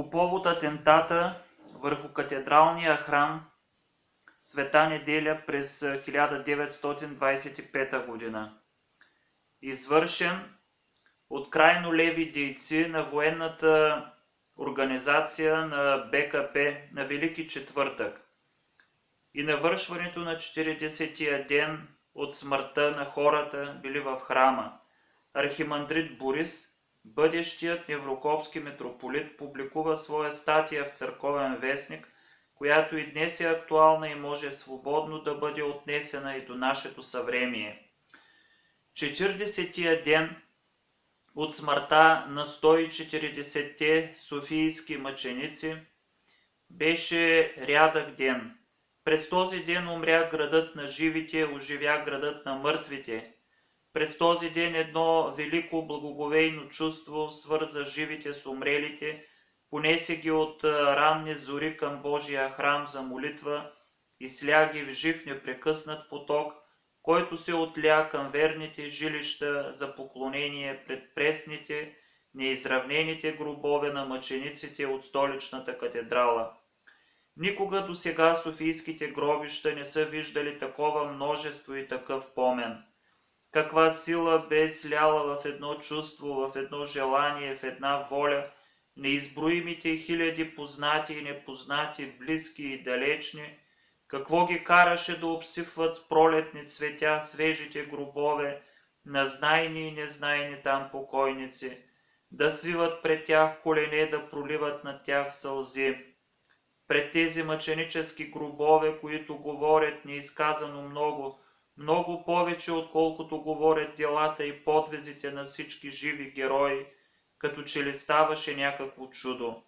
По повод атентата върху катедралния храм Света неделя през 1925 година, извършен от крайно леви дейци на военната организация на БКП на Велики четвъртък и навършването на 40-тия ден от смъртта на хората били в храма. Архимандрит Борис, бъдещият неврокопски митрополит, публикува своя статия в Църковен вестник, която и днес е актуална и може свободно да бъде отнесена и до нашето съвремие. 40-тия ден от смъртта на 140-те софийски мъченици беше рядък ден. През този ден умря градът на живите, оживя градът на мъртвите. През този ден едно велико благоговейно чувство свърза живите с умрелите, понесе ги от ранни зори към Божия храм за молитва и сля ги в жив непрекъснат поток, който се отля към верните жилища за поклонение пред пресните, неизравнените гробове на мъчениците от столичната катедрала. Никога досега софийските гробища не са виждали такова множество и такъв помен. Каква сила бе сляла в едно чувство, в едно желание, в една воля, неизброимите хиляди познати и непознати, близки и далечни, какво ги караше да обсипват с пролетни цветя свежите гробове на знайни и незнайни там покойници, да свиват пред тях колене, да проливат над тях сълзи. Пред тези мъченически гробове, които говорят неизказано много, много повече, отколкото говорят делата и подвизите на всички живи герои, като че ли ставаше някакво чудо.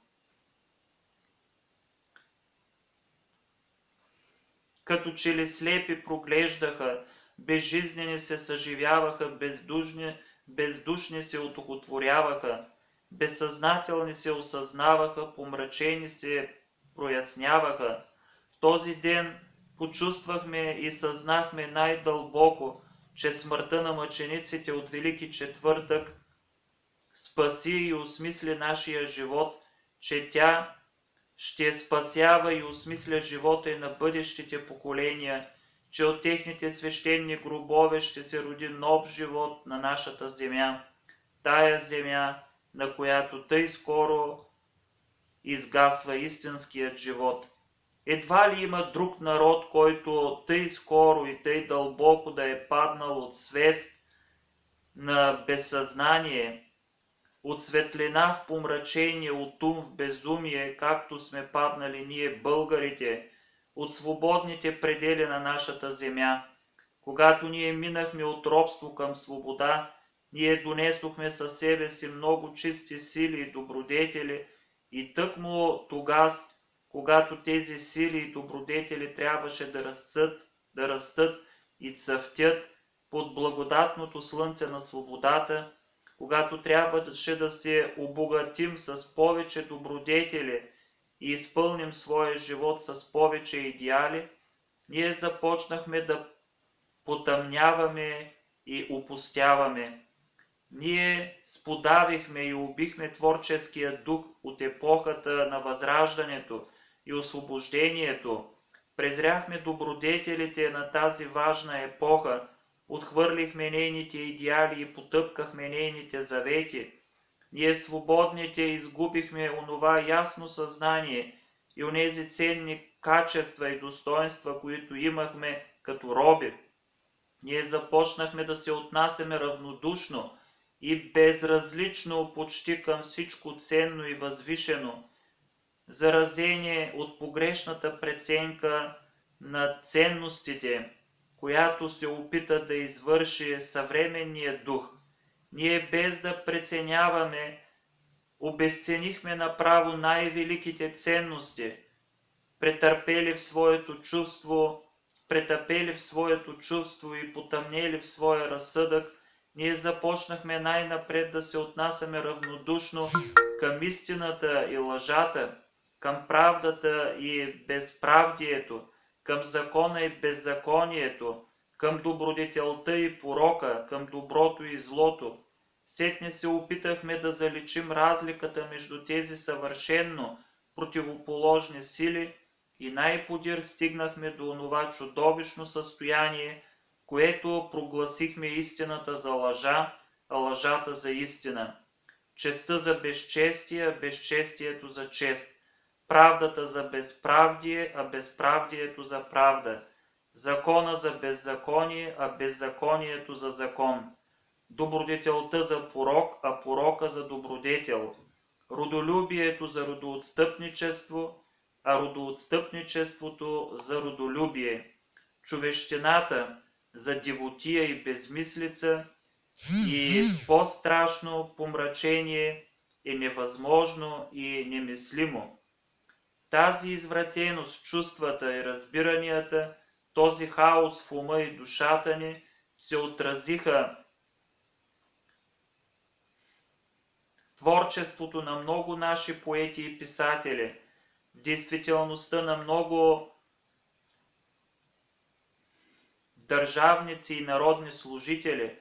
Като че ли слепи проглеждаха, безжизнени се съживяваха, бездушни се отохотворяваха, безсъзнателни се осъзнаваха, помрачени се проясняваха. В този ден почувствахме и съзнахме най-дълбоко, че смъртта на мъчениците от Велики четвъртък спаси и осмисли нашия живот, че тя ще спасява и осмисля живота и на бъдещите поколения, че от техните свещени гробове ще се роди нов живот на нашата земя, тая земя, на която тъй скоро изгасва истинският живот. Едва ли има друг народ, който тъй скоро и тъй дълбоко да е паднал от свест на безсъзнание, от светлина в помрачение, от ум в безумие, както сме паднали ние българите, от свободните предели на нашата земя. Когато ние минахме от робство към свобода, ние донесохме със себе си много чисти сили и добродетели, и тъкмо тогас, когато тези сили и добродетели трябваше да растат и цъфтят под благодатното слънце на свободата, когато трябваше да се обогатим с повече добродетели и изпълним своя живот с повече идеали, ние започнахме да потъмняваме и опустяваме. Ние сподавихме и убихме творческия дух от епохата на Възраждането и Освобождението. Презряхме добродетелите на тази важна епоха, отхвърлихме нейните идеали и потъпкахме нейните завети. Ние свободните изгубихме онова ясно съзнание и онези ценни качества и достоинства, които имахме като роби. Ние започнахме да се отнасяме равнодушно и безразлично почти към всичко ценно и възвишено, заразени от погрешната преценка на ценностите, която се опита да извърши съвременния дух. Ние без да преценяваме, обезценихме направо най-великите ценности, претъпели в своето чувство и потъмнели в своя разсъдък, ние започнахме най-напред да се отнасяме равнодушно към истината и лъжата, към правдата и безправдието, към закона и беззаконието, към добродетелта и порока, към доброто и злото. Сетне се опитахме да заличим разликата между тези съвършенно противоположни сили и най-подир стигнахме до онова чудовищно състояние, което прогласихме истината за лъжа, а лъжата за истина. Честта за безчестие, а безчестието за чест. Правдата за безправдие, а безправдието за правда. Закона за беззаконие, а беззаконието за закон. Добродетелта за порок, а порока за добродетел. Родолюбието за родоотстъпничество, а родоотстъпничеството за родолюбие. Човещината за дивотия и безмислица, и по-страшно помрачение е невъзможно и немислимо. Тази извратеност, чувствата и разбиранията, този хаос в ума и душата ни се отразиха в творчеството на много наши поети и писатели, в действителността на много държавници и народни служители.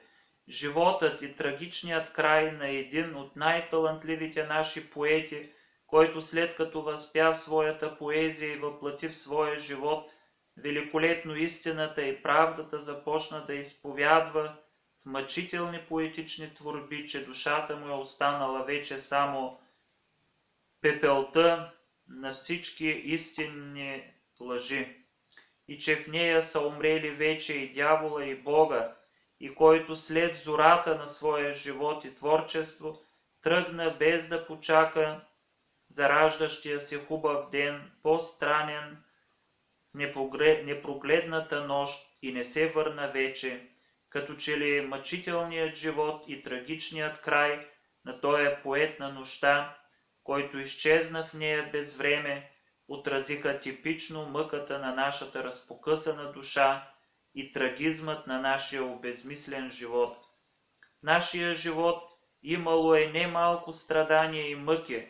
Животът и трагичният край на един от най-талантливите наши поети, който след като възпя в своята поезия и въплати в своя живот великолепно истината и правдата, започна да изповядва в мъчителни поетични творби, че душата му е останала вече само пепелта на всички истинни лъжи, и че в нея са умрели вече и дявола, и Бога, и който след зората на своя живот и творчество тръгна без да почака зараждащия се хубав ден, по-странен, непрогледната нощ, и не се върна вече, като че ли мъчителният живот и трагичният край на този поет на нощта, който изчезна в нея без време, отразиха типично мъката на нашата разпокъсана душа и трагизмът на нашия обезмислен живот. Нашия живот имало е немалко страдания и мъки,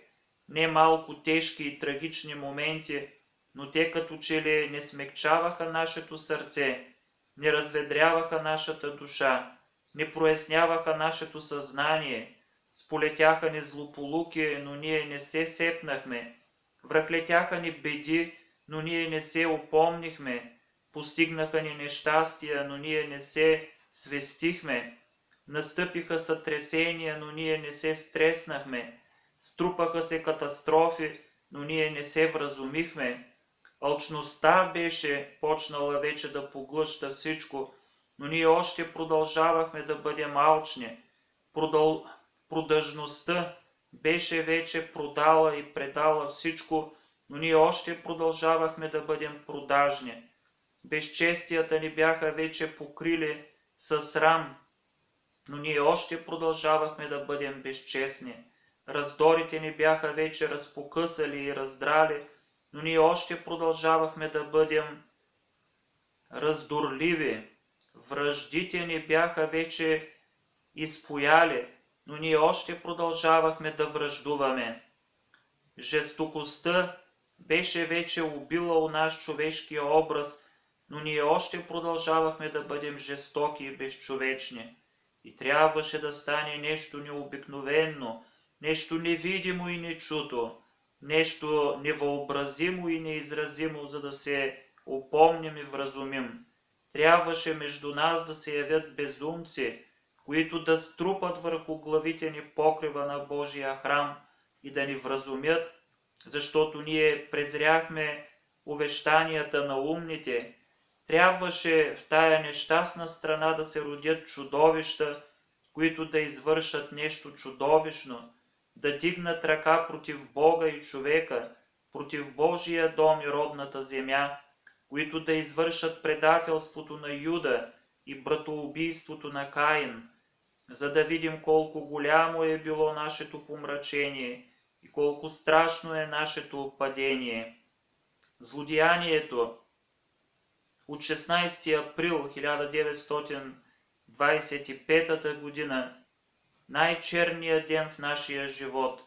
немалко тежки и трагични моменти, но те като че ли не смекчаваха нашето сърце, не разведряваха нашата душа, не проясняваха нашето съзнание, сполетяха ни злополуки, но ние не се сепнахме, връхлетяха ни беди, но ние не се опомнихме, постигнаха ни нещастия, но ние не се свестихме, настъпиха сътресения, но ние не се стреснахме, струпаха се катастрофи, но ние не се вразумихме. Алчността беше почнала вече да поглъща всичко, но ние още продължавахме да бъдем алчни. Продажността беше вече продала и предала всичко, но ние още продължавахме да бъдем продажни. Безчестията ни бяха вече покрили със срам, но ние още продължавахме да бъдем безчестни. Раздорите ни бяха вече разпокъсали и раздрали, но ние още продължавахме да бъдем раздорливи. Враждите ни бяха вече изпояли, но ние още продължавахме да враждуваме. Жестокостта беше вече убила у нас човешкия образ, но ние още продължавахме да бъдем жестоки и безчовечни. И трябваше да стане нещо необикновено, нещо невидимо и нечуто, нещо невъобразимо и неизразимо, за да се упомним и вразумим. Трябваше между нас да се явят безумци, които да струпат върху главите ни покрива на Божия храм и да ни вразумят, защото ние презряхме увещанията на умните. Трябваше в тая нещастна страна да се родят чудовища, които да извършат нещо чудовищно, да дигнат ръка против Бога и човека, против Божия дом и родната земя, които да извършат предателството на Юда и братоубийството на Каин, за да видим колко голямо е било нашето помрачение и колко страшно е нашето падение. Злодеянието от 16 април 1925 година, най-черният ден в нашия живот,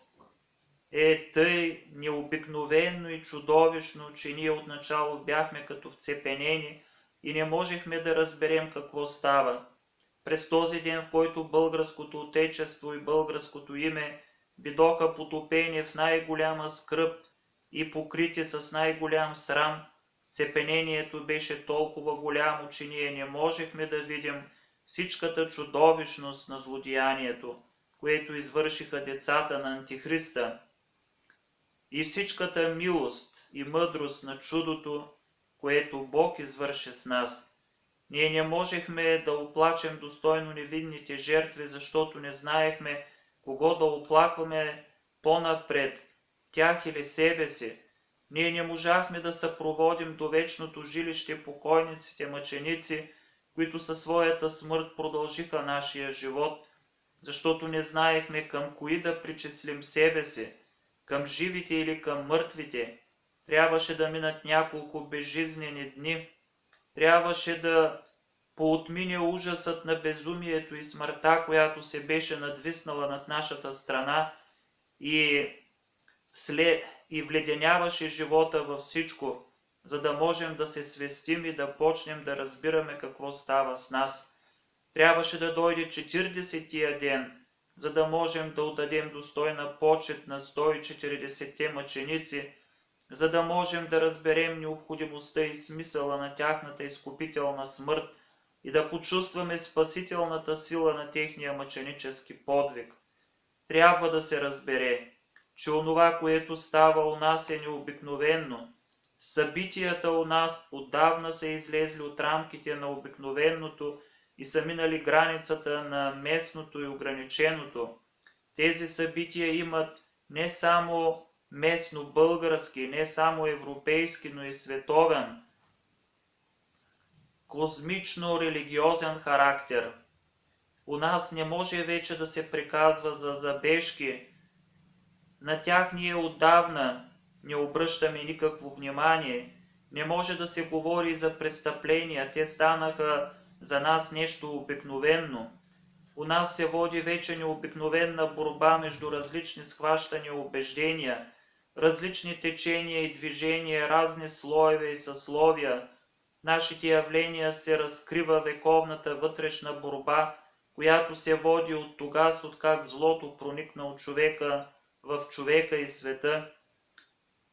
е тъй необикновено и чудовищно, че ние отначало бяхме като вцепенени и не можехме да разберем какво става. През този ден, в който българското отечество и българското име бидоха потопени в най-голяма скръб и покрити с най-голям срам, цепенението беше толкова голямо, че ние не можехме да видим всичката чудовищност на злодеянието, което извършиха децата на Антихриста, и всичката милост и мъдрост на чудото, което Бог извърши с нас. Ние не можехме да оплачем достойно невинните жертви, защото не знаехме кого да оплакваме по-напред, тях или себе си. Ние не можахме да съпроводим до вечното жилище покойниците мъченици, които със своята смърт продължиха нашия живот, защото не знаехме към кои да причислим себе си, към живите или към мъртвите. Трябваше да минат няколко безжизнени дни, трябваше да поотмине ужасът на безумието и смъртта, която се беше надвиснала над нашата страна и вледеняваше живота във всичко, за да можем да се свестим и да почнем да разбираме какво става с нас. Трябваше да дойде 40-тия ден, за да можем да отдадем достойна почет на 140-те мъченици, за да можем да разберем необходимостта и смисъла на тяхната изкупителна смърт и да почувстваме спасителната сила на техния мъченически подвиг. Трябва да се разбере, че онова, което става у нас, е необикновенно. Събитията у нас отдавна са излезли от рамките на обикновеното и са минали границата на местното и ограниченото. Тези събития имат не само местно български, не само европейски, но и световен, козмично-религиозен характер. У нас не може вече да се приказва за забежки. На тях ние отдавна не обръщаме никакво внимание. Не може да се говори за престъпления, те станаха за нас нещо обикновенно. У нас се води вече необикновена борба между различни схващания и убеждения, различни течения и движения, разни слоеве и съсловия. Нашите явления се разкрива вековната вътрешна борба, която се води от тогас, откак злото проникна от човека в човека и света.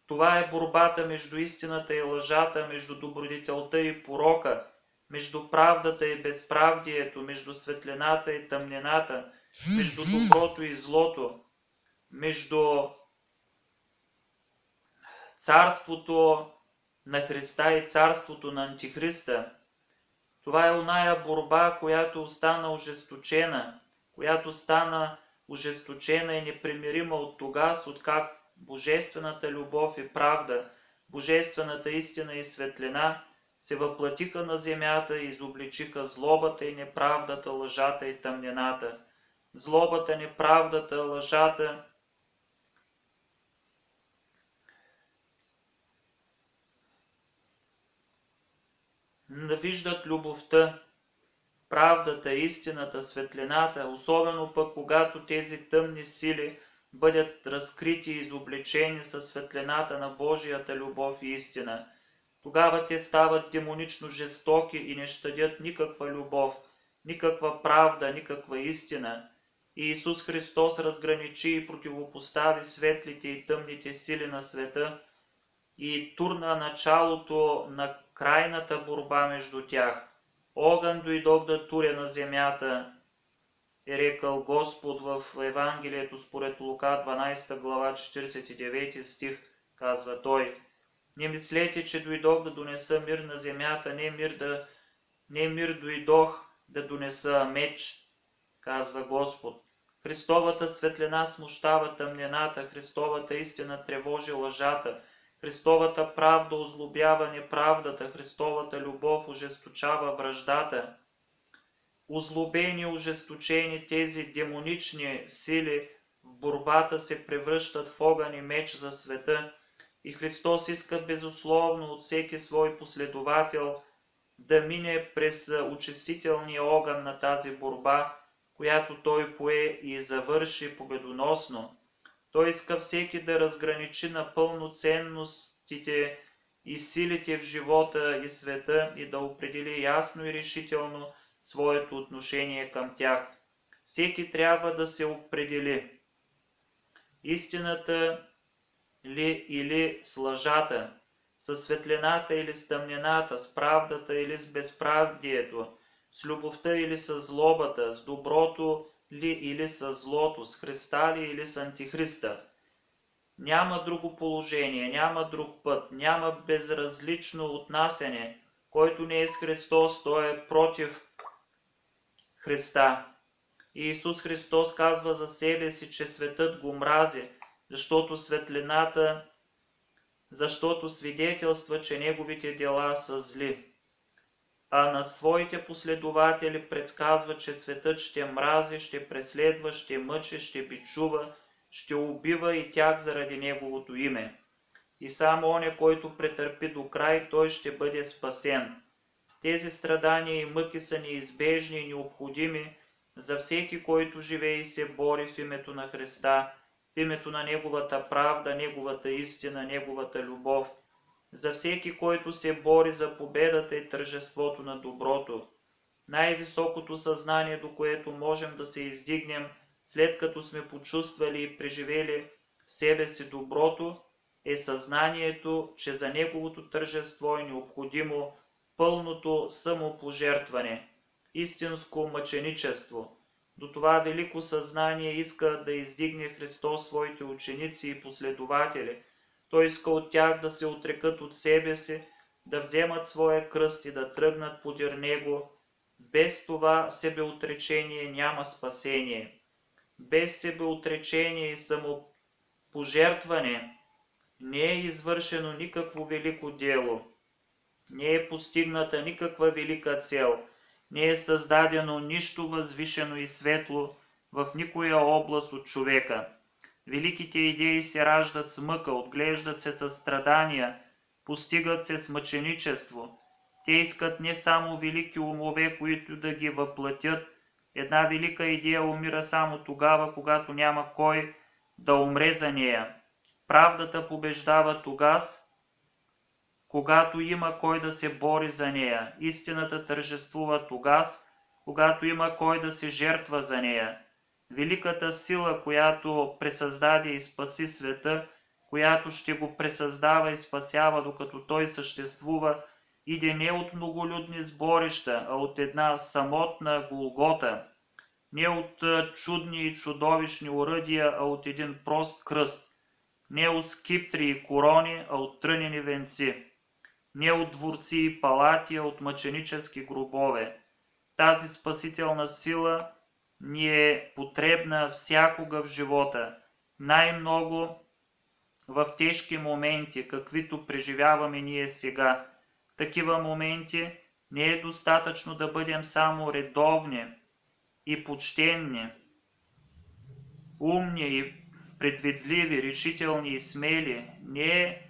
Това е борбата между истината и лъжата, между добродетелта и порока, между правдата и безправдието, между светлината и тъмнината, между доброто и злото, между царството на Христа и царството на Антихриста. Това е оная борба, която стана ожесточена и непримирима от тогас, откак божествената любов и правда, божествената истина и светлина се въплатиха на земята и изобличиха злобата и неправдата, лъжата и тъмнината. Злобата, неправдата, лъжата навиждат любовта, правдата, истината, светлината, особено пък когато тези тъмни сили бъдат разкрити и изобличени със светлината на Божията любов и истина. Тогава те стават демонично жестоки и не щадят никаква любов, никаква правда, никаква истина. И Исус Христос разграничи и противопостави светлите и тъмните сили на света и турна началото на крайната борба между тях. Огън дойдох да туря на земята, е рекал Господ в Евангелието според Лука 12 глава 49 стих, казва той. Не мислете, че дойдох да донеса мир на земята, не мир дойдох да донеса меч, казва Господ. Христовата светлина смущава тъмнината, Христовата истина тревожи лъжата, Христовата правда озлобява неправдата, Христовата любов ожесточава враждата. Озлобени, ожесточени тези демонични сили в борбата се превръщат в огън и меч за света и Христос иска безусловно от всеки свой последовател да мине през очистителния огън на тази борба, която той пое и завърши победоносно. Той иска всеки да разграничи напълно ценностите и силите в живота и света и да определи ясно и решително своето отношение към тях. Всеки трябва да се определи: истината ли или с лъжата, с светлината или с тъмнината, с правдата или с безправдието, с любовта или с злобата, с доброто ли или с злото, с Христа ли или с Антихриста. Няма друго положение, няма друг път, няма безразлично отнасяне. Който не е с Христос, той е против Христа. И Исус Христос казва за себе си, че светът го мрази, защото свидетелства, че неговите дела са зли. А на своите последователи предсказва, че светът ще мрази, ще преследва, ще мъчи, ще бичува, ще убива и тях заради неговото име. И само оня, който претърпи до край, той ще бъде спасен. Тези страдания и мъки са неизбежни и необходими за всеки, който живее и се бори в името на Христа, в името на Неговата правда, Неговата истина, Неговата любов, за всеки, който се бори за победата и тържеството на доброто. Най-високото съзнание, до което можем да се издигнем, след като сме почувствали и преживели в себе си доброто, е съзнанието, че за неговото тържество е необходимо пълното самопожертване, истинско мъченичество. До това велико съзнание иска да издигне Христос своите ученици и последователи. Той иска от тях да се отрекат от себе си, да вземат своя кръст и да тръгнат подир Него. Без това себеотречение няма спасение. Без себеотречение и самопожертване не е извършено никакво велико дело, не е постигната никаква велика цел, не е създадено нищо възвишено и светло в никоя област от човека. Великите идеи се раждат с мъка, отглеждат се с страдания, постигат се с мъченичество. Те искат не само велики умове, които да ги въплатят. Една велика идея умира само тогава, когато няма кой да умре за нея. Правдата побеждава тогас, когато има кой да се бори за нея. Истината тържествува тогас, когато има кой да се жертва за нея. Великата сила, която пресъздаде и спаси света, която ще го пресъздава и спасява, докато той съществува, иде не от многолюдни сборища, а от една самотна Голгота. Не от чудни и чудовищни оръдия, а от един прост кръст. Не от скиптри и корони, а от трънени венци. Не от дворци и палати, а от мъченически гробове. Тази спасителна сила ни е потребна всякога в живота, най-много в тежки моменти, каквито преживяваме ние сега. В такива моменти не е достатъчно да бъдем само редовни и почтенни, умни и предвидливи, решителни и смели. Не е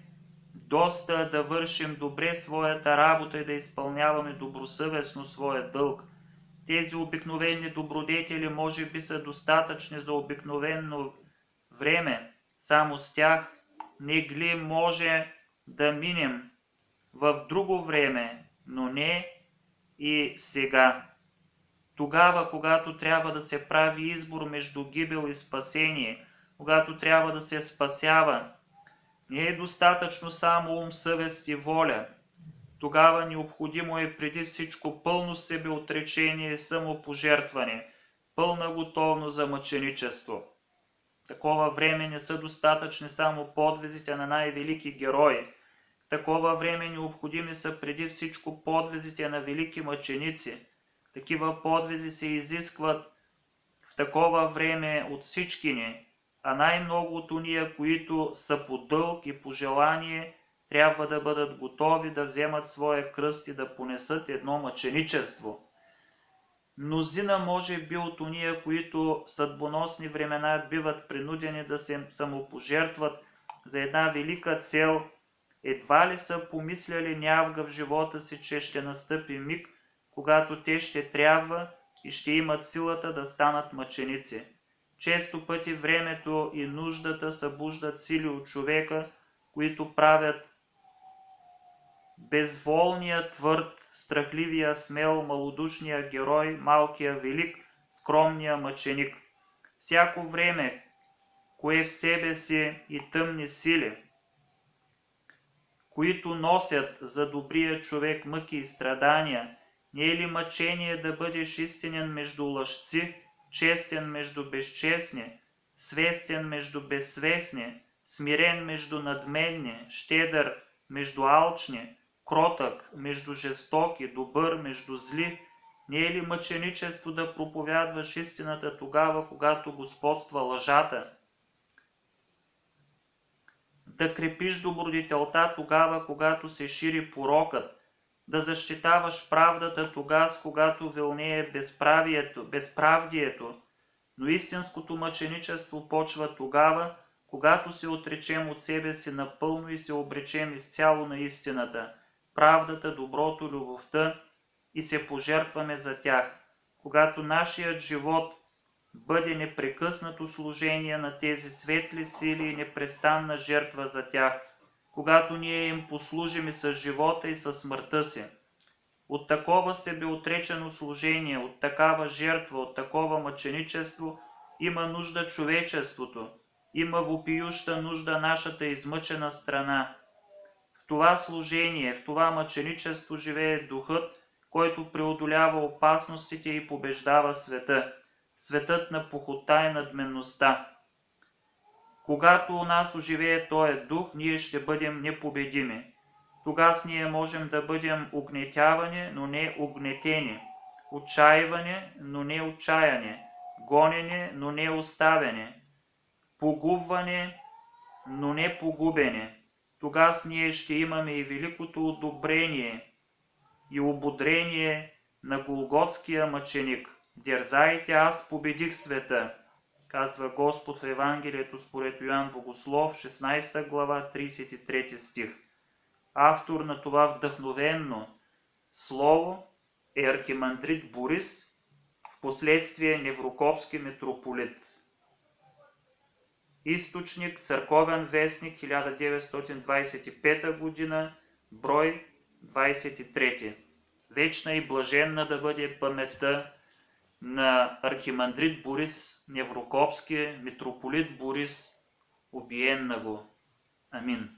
доста да вършим добре своята работа и да изпълняваме добросъвестно своя дълг. Тези обикновени добродетели може би са достатъчни за обикновено време. Само с тях не може да минем в друго време, но не и сега. Тогава, когато трябва да се прави избор между гибел и спасение, когато трябва да се спасява, не е достатъчно само ум, съвест и воля. Тогава необходимо е преди всичко пълно себеотречение и самопожертване, пълна готовност за мъченичество. В такова време не са достатъчни само подвизите на най-велики герои. В такова време необходими са преди всичко подвизите на велики мъченици. Такива подвизи се изискват в такова време от всички ни, а най-много от уния, които са по дълг и по желание, трябва да бъдат готови да вземат своя кръст и да понесат едно мъченичество. Мнозина може би от уния, които в съдбоносни времена биват принудени да се самопожертват за една велика цел, едва ли са помисляли някога в живота си, че ще настъпи миг, когато те ще трябва и ще имат силата да станат мъченици. Често пъти времето и нуждата събуждат сили от човека, които правят безволния твърд, страхливия смел, малодушния герой, малкия велик, скромния мъченик. Всяко време, кое в себе си и тъмни сили, които носят за добрия човек мъки и страдания, не е ли мъчение да бъдеш истинен между лъжци, честен между безчестни, свестен между безсвестни, смирен между надменни, щедър между алчни, кротък между жестоки, добър между зли? Не е ли мъченичество да проповядваш истината тогава, когато господства лъжата? Да крепиш добродетелта тогава, когато се шири порокът, да защитаваш правдата тогава, когато вълнее безправдието, но истинското мъченичество почва тогава, когато се отречем от себе си напълно и се обречем изцяло на истината, правдата, доброто, любовта и се пожертваме за тях, когато нашият живот бъде непрекъснато служение на тези светли сили и непрестанна жертва за тях, когато ние им послужим и с живота и с смъртта си. От такова себеотречено служение, от такава жертва, от такова мъченичество има нужда човечеството, има вопиюща нужда нашата измъчена страна. В това служение, в това мъченичество живее духът, който преодолява опасностите и побеждава света, светът на похота и надменността. Когато у нас оживее този дух, ние ще бъдем непобедими. Тогава ние можем да бъдем угнетявани, но не угнетени, отчаивани, но не отчаяни, гонени, но не оставени, погубвани, но не погубени. Тогава ние ще имаме и великото одобрение и ободрение на голготския мъченик. Дерзайте, аз победих света, казва Господ в Евангелието според Йоан Богослов, 16 глава, 33 стих. Автор на това вдъхновенно слово е архимандрит Борис, впоследствие Неврокопски митрополит. Източник, Църковен вестник, 1925 година, брой 23. Вечна и блаженна да бъде паметта на архимандрит Борис Неврокопски, митрополит Борис, убиен на го. Амин.